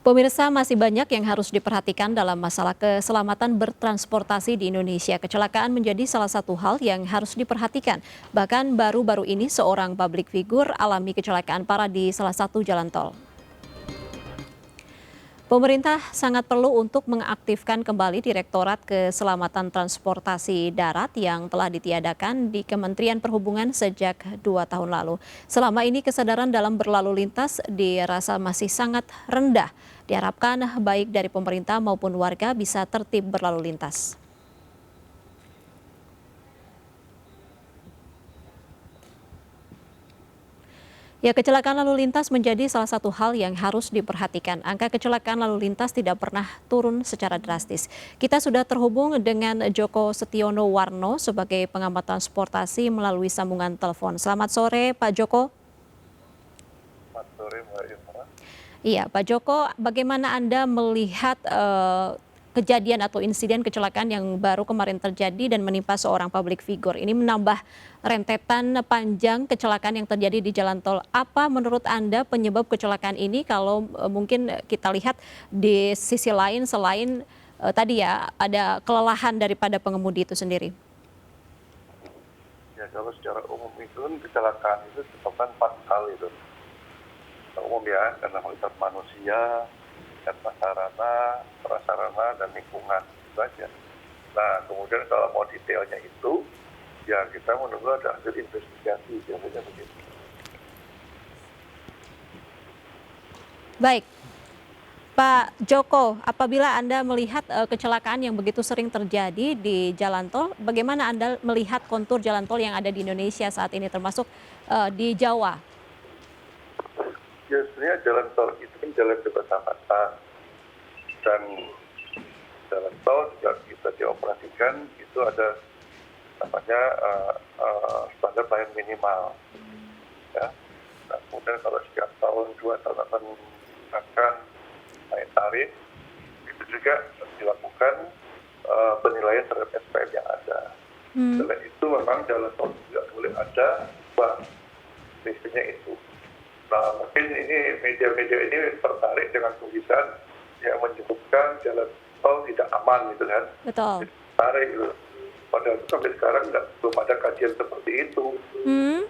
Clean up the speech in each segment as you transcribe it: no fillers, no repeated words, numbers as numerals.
Pemirsa, masih banyak yang harus diperhatikan dalam masalah keselamatan bertransportasi di Indonesia. Kecelakaan menjadi salah satu hal yang harus diperhatikan. Bahkan baru-baru ini seorang publik figur alami kecelakaan parah di salah satu jalan tol. Pemerintah sangat perlu untuk mengaktifkan kembali Direktorat Keselamatan Transportasi Darat yang telah ditiadakan di Kementerian Perhubungan sejak 2 tahun lalu. Selama ini kesadaran dalam berlalu lintas dirasa masih sangat rendah. Diharapkan baik dari pemerintah maupun warga bisa tertib berlalu lintas. Ya, kecelakaan lalu lintas menjadi salah satu hal yang harus diperhatikan. Angka kecelakaan lalu lintas tidak pernah turun secara drastis. Kita sudah terhubung dengan Joko Setiono Warno sebagai pengamat transportasi melalui sambungan telepon. Selamat sore, Pak Joko. Selamat sore, Mbak Irma. Iya, Pak Joko, bagaimana Anda melihat kejadian atau insiden kecelakaan yang baru kemarin terjadi dan menimpa seorang public figure? Ini menambah rentetan panjang kecelakaan yang terjadi di jalan tol. Apa menurut Anda penyebab kecelakaan ini kalau mungkin kita lihat di sisi lain selain tadi ya ada kelelahan daripada pengemudi itu sendiri? Ya, kalau secara umum itu kecelakaan itu disebabkan 4 hal itu. Secara umum ya, karena melihat manusia, dan prasarana, dan lingkungan itu aja. Nah, kemudian kalau mau detailnya itu, ya kita menunggu ada hasil investigasi, biasanya begitu. Baik, Pak Joko, apabila Anda melihat kecelakaan yang begitu sering terjadi di jalan tol, bagaimana Anda melihat kontur jalan tol yang ada di Indonesia saat ini, termasuk di Jawa? Ya, sebenarnya jalan tol itu kan jalan bebas hambatan, dan jalan tol juga bisa dioperasikan, itu ada namanya standar pelayanan minimal. Ya. Nah, kemudian kalau setiap tahun, 2 tahun akan naik tarif, itu juga dilakukan penilaian terhadap SPM yang ada. Selain itu memang jalan tol juga boleh ada bank, biasanya itu. Nah, mungkin ini media-media ini tertarik dengan tulisan yang menyebutkan jalan tol tidak aman gitu kan. Betul. Tertarik gitu. Padahal sampai sekarang belum ada kajian seperti itu.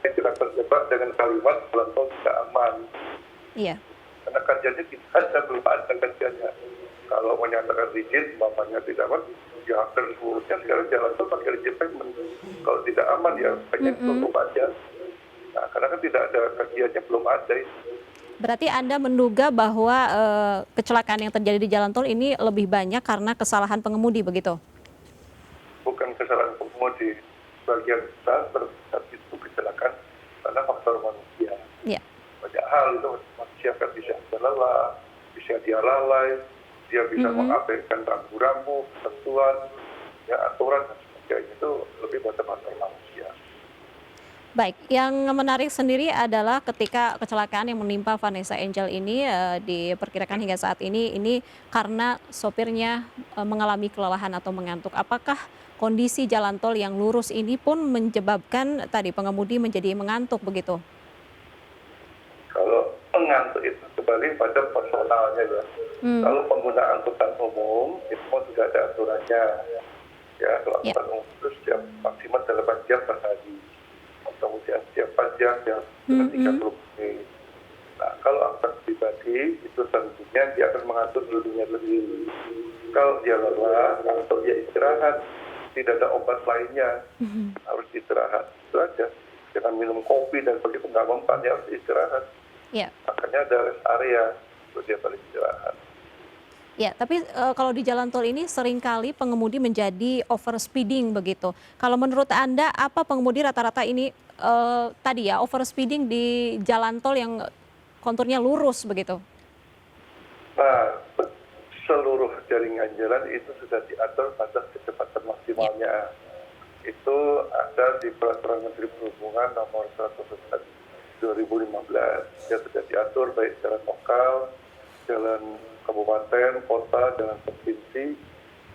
Kita terjebak dengan kalimat jalan tol tidak aman. Iya. Karena kajiannya tidak ada, belum ada kajiannya. Kalau menyatakan rigid, bapaknya tidak aman, ya hampir seluruhnya sekarang jalan tol pakai rigid payment. Kalau tidak aman ya pengen tutup aja. Nah, karena kan tidak ada kajiannya, belum ada. Berarti Anda menduga bahwa kecelakaan yang terjadi di jalan tol ini lebih banyak karena kesalahan pengemudi begitu? Bukan kesalahan pengemudi, bagian besar tapi itu kecelakaan karena faktor manusia. Iya. Banyak hal itu manusia kan bisa lelah, bisa dia lalai, dia bisa mengabaikan rambu-rambu, ketentuan, ya aturan dan sebagainya, itu lebih pada faktor manusia. Baik, yang menarik sendiri adalah ketika kecelakaan yang menimpa Vanessa Angel ini diperkirakan hingga saat ini karena sopirnya mengalami kelelahan atau mengantuk. Apakah kondisi jalan tol yang lurus ini pun menyebabkan tadi pengemudi menjadi mengantuk begitu? Kalau mengantuk itu kembali pada personalnya ya. Kalau pengguna angkutan umum itu sudah ada aturannya. Ya, kalau angkutan umum itu setiap maksimal 8 jam per hari. Kemudian setiap 4 jam yang 30 menit. Nah, kalau angkutan pribadi itu tentunya dia akan mengatur dulunya lebih. Kalau dia lelah, atau dia istirahat, tidak ada obat lainnya, harus istirahat. Itu aja. Jangan minum kopi dan begitu nggak mempan, dia harus istirahat. Ya. Makanya ada rest area untuk dia beristirahat. Ya, tapi kalau di jalan tol ini seringkali pengemudi menjadi over speeding begitu. Kalau menurut Anda apa pengemudi rata-rata ini tadi ya over speeding di jalan tol yang konturnya lurus begitu? Nah, seluruh jaringan jalan itu sudah diatur batas kecepatan maksimalnya. Itu ada di Peraturan Menteri Perhubungan nomor 101 2015. Dia sudah diatur baik secara lokal, jalan kabupaten, kota, jalan provinsi,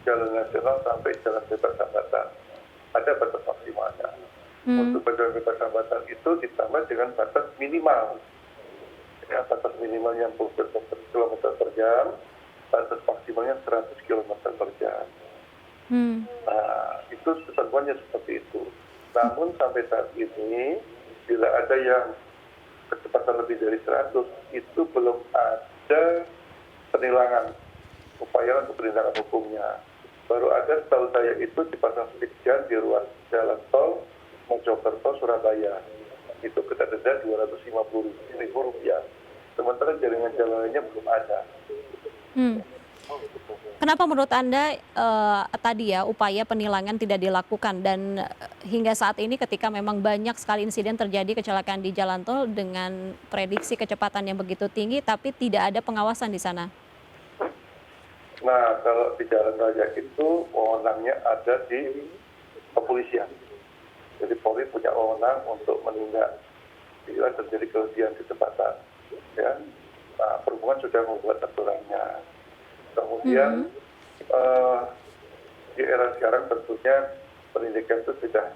jalan nasional sampai jalan bebas hambatan. Ada batas maksimalnya. Untuk jalan bebas hambatan itu ditambah dengan batas minimal. ya, batas minimalnya 60 km per jam, batas maksimalnya 100 km per jam. Nah, itu ketentuannya seperti itu. Namun sampai saat ini, bila ada yang kecepatan lebih dari 100, itu belum ada penilangan, upaya untuk penindakan hukumnya. Baru ada setahu saya itu dipasang stiker di ruas jalan tol Mojokerto Surabaya. Itu kita denda Rp250.000. Sementara jaringan jalan lainnya belum ada. Kenapa menurut Anda tadi ya upaya penilangan tidak dilakukan dan hingga saat ini ketika memang banyak sekali insiden terjadi kecelakaan di jalan tol dengan prediksi kecepatan yang begitu tinggi tapi tidak ada pengawasan di sana? Nah, kalau di jalan raya itu wewenangnya ada di kepolisian. Jadi Polri punya wewenang untuk menindak bila terjadi kelebihan kecepatan. Ya. Nah, perhubungan sudah membuat aturannya. Kemudian di era sekarang tentunya pendidikan itu sudah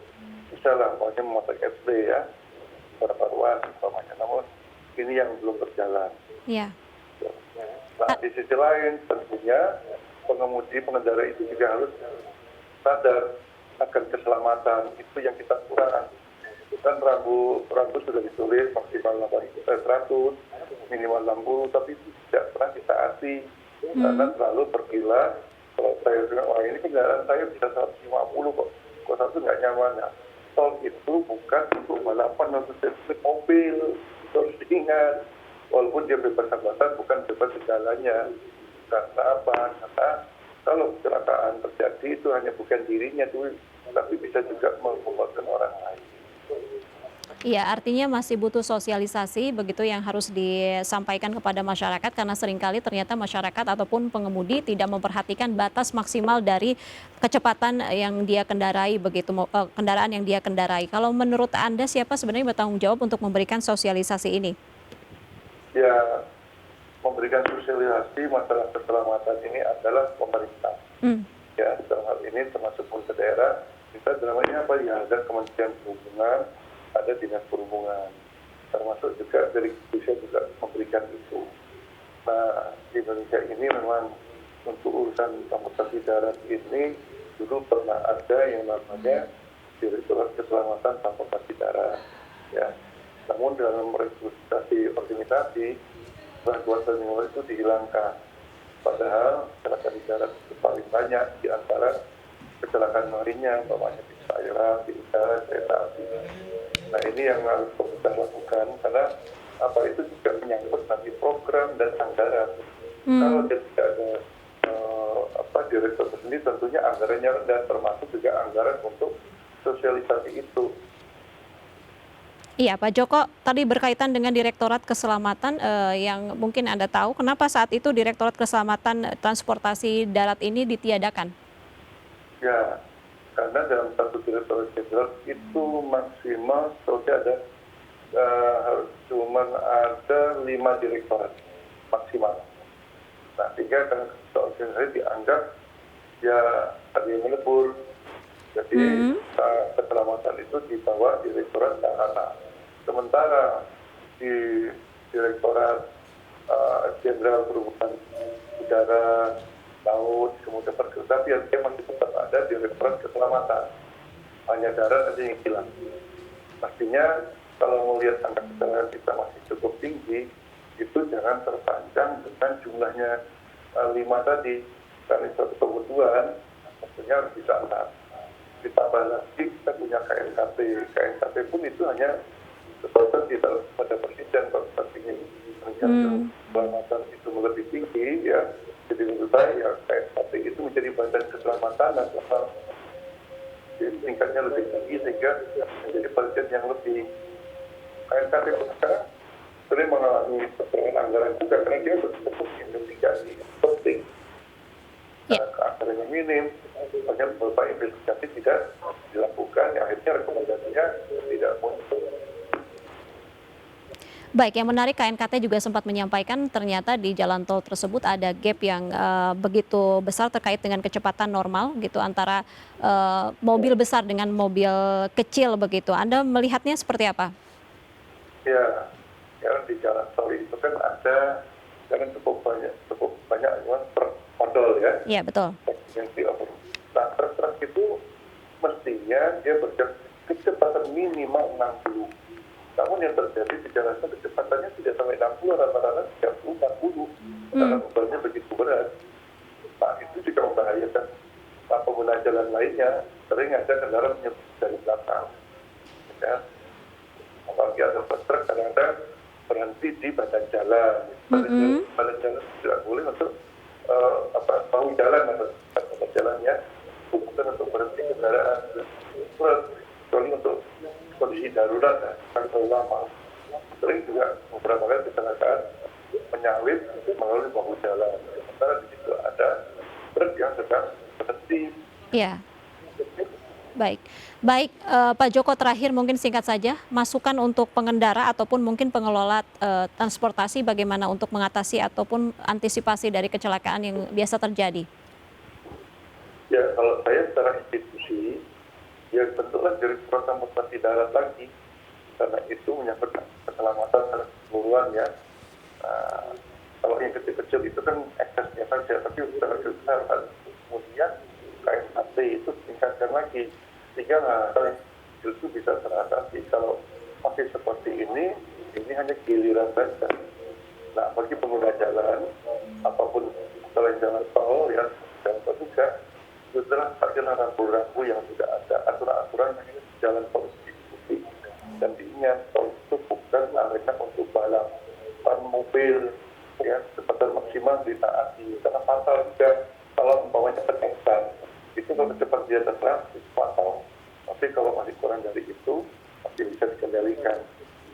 bisa lah, maunya memakai SD ya, perparuan umpamanya. Namun ini yang belum berjalan. Iya. Nah, di sisi lain tentunya pengendara itu juga harus sadar akan keselamatan. Itu yang kita kurang. Kan rambu sudah ditulis maksimal 100, minimal 60, tapi itu tidak pernah ditaati. Karena selalu berkila, kalau saya bilang, wah ini kendaraan saya bisa 150 kok satu nggak nyaman. Nah, tol itu bukan untuk balapan atau sirkuit mobil, harus diingat. Walaupun dia bebas hambatan, bukan bebas segalanya. Karena apa? Karena kalau kecelakaan terjadi itu hanya bukan dirinya dulu, tapi bisa juga membahayakan orang lain. Iya, artinya masih butuh sosialisasi begitu yang harus disampaikan kepada masyarakat karena seringkali ternyata masyarakat ataupun pengemudi tidak memperhatikan batas maksimal dari kecepatan yang dia kendarai begitu kendaraan yang dia kendarai. Kalau menurut Anda siapa sebenarnya bertanggung jawab untuk memberikan sosialisasi ini? Ya, memberikan sosialisasi masalah keselamatan ini adalah pemerintah. Ya, dalam hal ini termasuk pemerintah daerah, kita dalamnya apa ya, ada Kementerian Perhubungan, ada Dinas Perhubungan, termasuk juga dari Indonesia juga memberikan itu. Nah, di Indonesia ini memang untuk urusan transportasi darat ini dulu pernah ada yang namanya Direktorat Keselamatan Transportasi Darat. Ya. Namun dalam restrukturisasi organisasi, setelah 2 tahun yang lalu itu dihilangkan. Padahal kecelakaan di darat itu paling banyak di antara kecelakaan lainnya, umpamanya di perairan, di udara, kereta api. Nah ini yang harus pemerintah lakukan karena apa itu juga menyangkut nanti program dan anggaran. Kalau tidak ada direktur sendiri tentunya anggarannya rendah, termasuk juga anggaran untuk sosialisasi itu. Iya, Pak Joko, tadi berkaitan dengan Direktorat Keselamatan yang mungkin Anda tahu, kenapa saat itu Direktorat Keselamatan Transportasi Darat ini ditiadakan? Ya, karena dalam satu direktorat jenderal itu maksimal ada cuma ada 5 direktorat maksimal. Nah, sehingga kan direktorat dianggap ya ada yang melebur. Jadi keselamatan itu dibawa Direktorat Sarana. Sementara di Direktorat Jenderal Perhubungan Udara, Laut, kemudian perkeretaapian, dia masih tetap ada Direktorat Keselamatan. Hanya darat saja yang hilang. Pastinya kalau melihat angka kecelakaan kita masih cukup tinggi, itu jangan terpanjang dengan jumlahnya 5 tadi. Karena suatu kebutuhan, maksudnya harus bisa 6. Ditambah lagi kita punya KNKT. KNKT pun itu hanya sebatas tidak pada presiden kalau ingin keselamatan itu lebih tinggi ya. Jadi menurut saya ya, KNKT itu menjadi badan keselamatan nasional. Jadi tingkatnya lebih tinggi sehingga menjadi perhatian yang lebih. KNKT sekarang sering mengalami persoalan anggaran juga karena dia betul-betul investigasi penting. Anggaran yang minim, banyak beberapa investigasi tidak dilakukan, yang akhirnya rekomendasinya tidak muncul. Baik, yang menarik KNKT juga sempat menyampaikan ternyata di jalan tol tersebut ada gap yang begitu besar terkait dengan kecepatan normal gitu antara mobil besar dengan mobil kecil begitu. Anda melihatnya seperti apa? Ya, Ya di jalan tol itu kan ada kan cukup banyak truk odol ya. Iya, betul. Yang di over. Nah, truk-truk itu mestinya dia berjalan kecepatan minimal 60. Namun yang terjadi di jalan tol kecepatannya tidak sampai 60, rata-rata 30, 40. Karena bebannya begitu berat. Nah, itu juga membahayakan pengguna jalan lainnya. Sering ada kendaraan menyebut dari belakang. Ya. Apalagi ada truk kadang-kadang berhenti di badan jalan. Badan jalan tidak boleh untuk bahu jalan atau badan jalannya, bukan untuk berhenti kendaraan. Kecuali untuk kondisi darurat, kalau lama. Sering juga beberapa kali kecelakaan menyalip melalui bahu jalan. Sementara di situ ada truk yang sedang berhenti. Iya. Baik, baik Pak Joko, terakhir mungkin singkat saja, masukan untuk pengendara ataupun mungkin pengelola transportasi bagaimana untuk mengatasi ataupun antisipasi dari kecelakaan yang biasa terjadi. Ya, kalau saya secara institusi, ya bentuklah direktorat transportasi darat lagi, karena itu menyangkut keselamatan secara keseluruhan ya. Kalau yang kecil-kecil itu kan eksesnya saja, tapi secara besar kemudian KSAT itu tingkatkan lagi, sehingga hal itu bisa teratasi. Kalau masih seperti ini hanya giliran saja. Nah, bagi pengguna jalan, apapun selain jalan tol ya, jalan tol juga, setelah adalah rambu-rambu yang sudah ada, aturan-aturan yang ini jalan tol diikuti dan diingat tol itu bukan arena untuk balapan mobil ya, kecepatan maksimal ditaati karena fatal juga kalau umpamanya peningkatan itu kalau cepat dia tetap itu fatal, tapi kalau masih kurang dari itu masih bisa dikendalikan,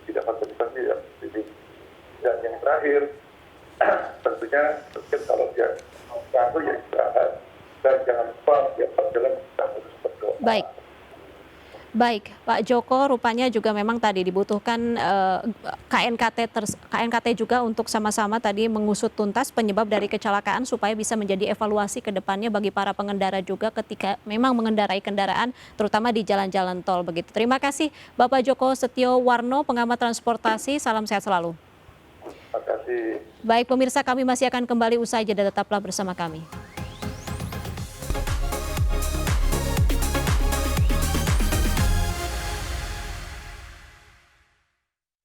tidak fatalitas tidak. Dan yang terakhir tentunya mungkin kalau dia satu ya istirahat dan jangan lupa ya perjalanan kita harus berdoa. Baik, Pak Joko, rupanya juga memang tadi dibutuhkan KNKT juga untuk sama-sama tadi mengusut tuntas penyebab dari kecelakaan supaya bisa menjadi evaluasi ke depannya bagi para pengendara juga ketika memang mengendarai kendaraan terutama di jalan-jalan tol begitu. Terima kasih Bapak Joko Setio Warno, pengamat transportasi, salam sehat selalu. Terima kasih. Baik pemirsa, kami masih akan kembali usai jeda, tetaplah bersama kami.